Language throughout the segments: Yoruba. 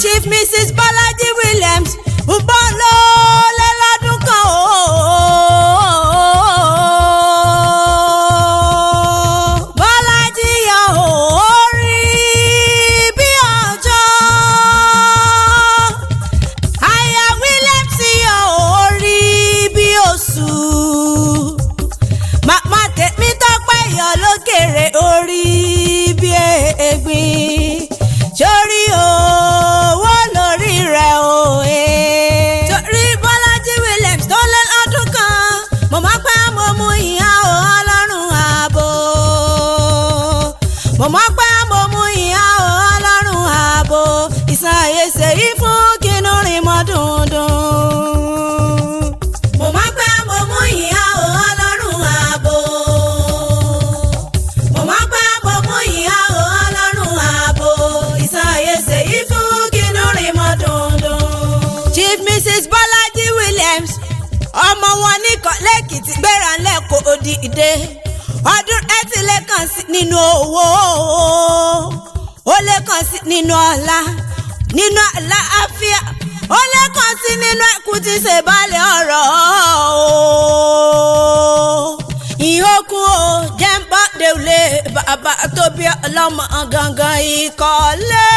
Chief Mrs. Bọ́lájí Williams ń bọ́ lólé lọ́dún kan o. Bọ́lájí yọ orí bí ọjọ́. Aya Williams yọ orí bí oṣù. Màmá tèmi Tọ́pẹ́ yọ lókèrè orí bí egbin. Sórí owó lórí rẹ̀ o. Torí Bọ́lájí Williams tó lé lọ́dún kan, mo máa pẹ́ mo mú ìhà o Ọlọ́run ààbò. Mo máa pẹ́ mo mú ìhà o Ọlọ́run ààbò. Ìsàn àyèsè yìí fún kínú rìn mọ́ dùndùn. Mo máa pẹ́ mo mú ìhà o Ọlọ́run ààbò. Mo máa pẹ́ mo mú ìhà o Ọlọ́run ààbò. Ìsàn àyèsè yìí fún kínú rìn mọ́ dùndùn. Chief Mrs. Bọ́lájí Williams ọmọ wọn ní Ìkọ̀lé Èkìtì gbéra lẹ́kọ̀ọ́ òdìdé ọdún ẹtì lẹ́kàn sí nínú owó ó lẹ́kàn sí nínú ọlá nínú àlàáfíà ó lẹ́kàn sí nínú ẹkú tí ṣe balẹ̀ ọ̀rọ̀ ìyókùn o jẹ́ ń bá délé bàbá tó bí ọlọ́mọ gangan Ìkọ̀lé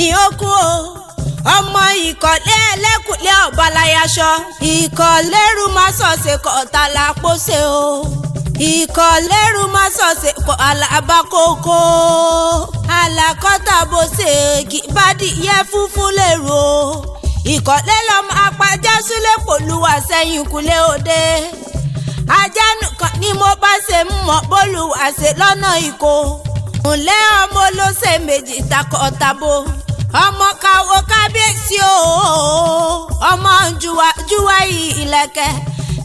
ìyókùn o ọmọ Ìkọ̀lé ẹlẹ́kùnlé ọ̀bàláyàṣọ Ìkọ̀lérú má sọ̀sẹ̀ kọ̀ tàlà pósẹ̀ o Ìkọ̀lérú má sọ̀sẹ̀ kọ̀ àlàbákòókò àlàkọ́tà bóṣe kì bá dìyẹ fúnfún lérò o Ìkọ̀lé lọ́mọ apájá súlẹ̀ pòlúwà sẹ́yìn kúlé òde ajá nìkan ni mo bá ṣe ń mọ̀ bólúwà ṣe lọ́nà ìkó ǹlẹ́ ọmọ olóṣè méjì takọ̀tabo ọmọ káwọ kábíyèsí o ọmọ júwà ìlẹ̀kẹ̀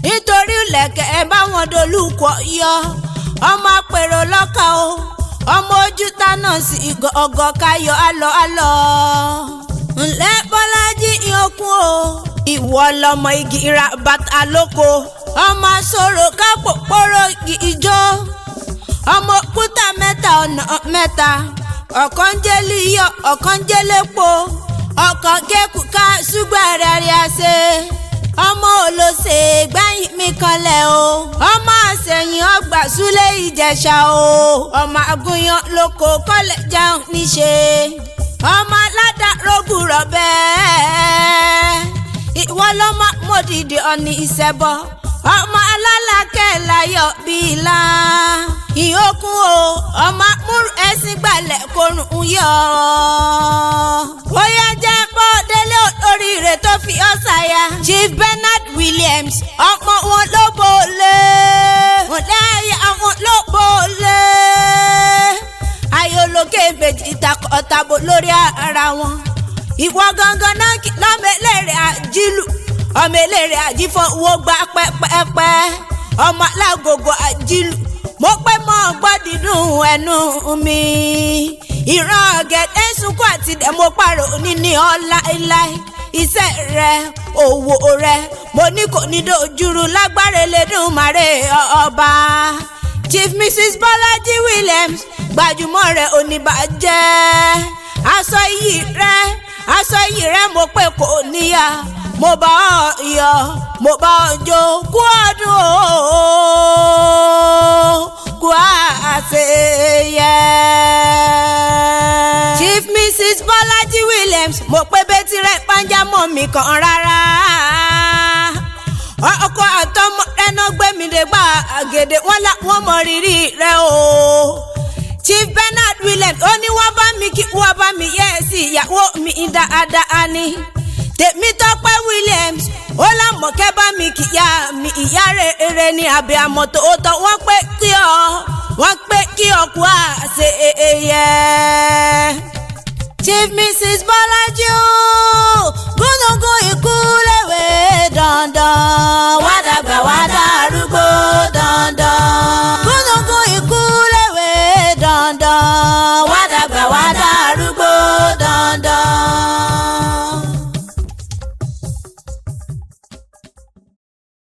nítorí ìlẹ̀kẹ̀ ẹ bá wọn dolúkọ yọ ọmọ apèrò lọ́kà o ọmọ ojú tánà sí ọgọ́ káyọ̀ alọ́ ǹlẹ́ Bọ́lájí ìyókùn o ìwọ lọmọ igi ra bàtà lóko ọmọ sọ̀rọ̀ kápò pọ́rọ̀ ìjọ ọmọ òkúta mẹ́ta ọ̀nà mẹ́ta ọ̀kan jẹ́ líyọ̀ ọ̀kan jẹ́ lépo ọ̀kan kékù ká ṣùgbọ́n rẹ̀ àṣẹ ọmọ olóṣè gbẹ̀yìn mi kanlẹ̀ o ọmọ àṣẹyìn ọgbà súlẹ̀ Ìjẹ̀ṣà o ọmọ àgùnyàn lóko kọ́lẹ̀ jẹun níṣe ọmọ aládàrógùn rọ̀bẹ́ ìwọ lọ́mọ mọ́dìdì ọ̀nì ìṣẹ̀bọ̀ ọmọ alálàkẹ́ láyọ̀ bíi la ìyókùn o ọmọ múrù ẹ̀sìn gbalẹ̀ korùn yọ. bóyá jẹ́ bọ́ délé oríire tó fi ọ́ ṣàyà. Chief Bernard Williams ọmọ wọn ló bọ́ọ̀lé wọn lẹ́yìn àwọn ló bọ́ọ̀lé. ayọ̀lókè méjì ìtàkọ̀tàbò lórí ara wọn. ìwọ gangan náà kì lọ́mọ eléré àjílù ọmọ eléré àjífọwọ́ gbà pẹ́pẹ́pẹ́ ọmọ alágògò àjílù mo pẹ́ mọ́ gbọ́ dídùn ẹnu mi ìran ọ̀gẹ̀dẹ̀ sunkún àti dẹ̀ mo pààrọ̀ níní ọ̀la láì iṣẹ́ rẹ òwò rẹ mo ní kò ní dojúrú lágbára Elédùmarè ọba. Chief Mrs. Bọ́lájí Williams gbajúmọ̀ rẹ̀ oníbàjẹ́ aṣọ iyì rẹ mo pé kò níyà mo bá ọ yọ̀ mo bá ọ jó kú ọdún o kú àṣeyẹ. Chief Mrs. Bọ́lájí Williams mo pé bẹ́tí rẹ̀ pàjámọ́ mi kan rárá ọkọ àtọmọ rẹ̀ náà gbé mi dé gbà àgèdè wọn mọ rírì rẹ̀ o. Chief Bernard Williams ó ní wọ́n bá mi kí wọ́n bá mi yẹ́ sí ìyàwó mi dáadáa ni tèmi Tọ́pẹ́ Williams ó lámọ̀kẹ́ bá mi kíyà mi ìyá rere ní abẹ́ àmọ́tò ó tọ́ wọ́n pé kí ọ kú àṣeyẹ.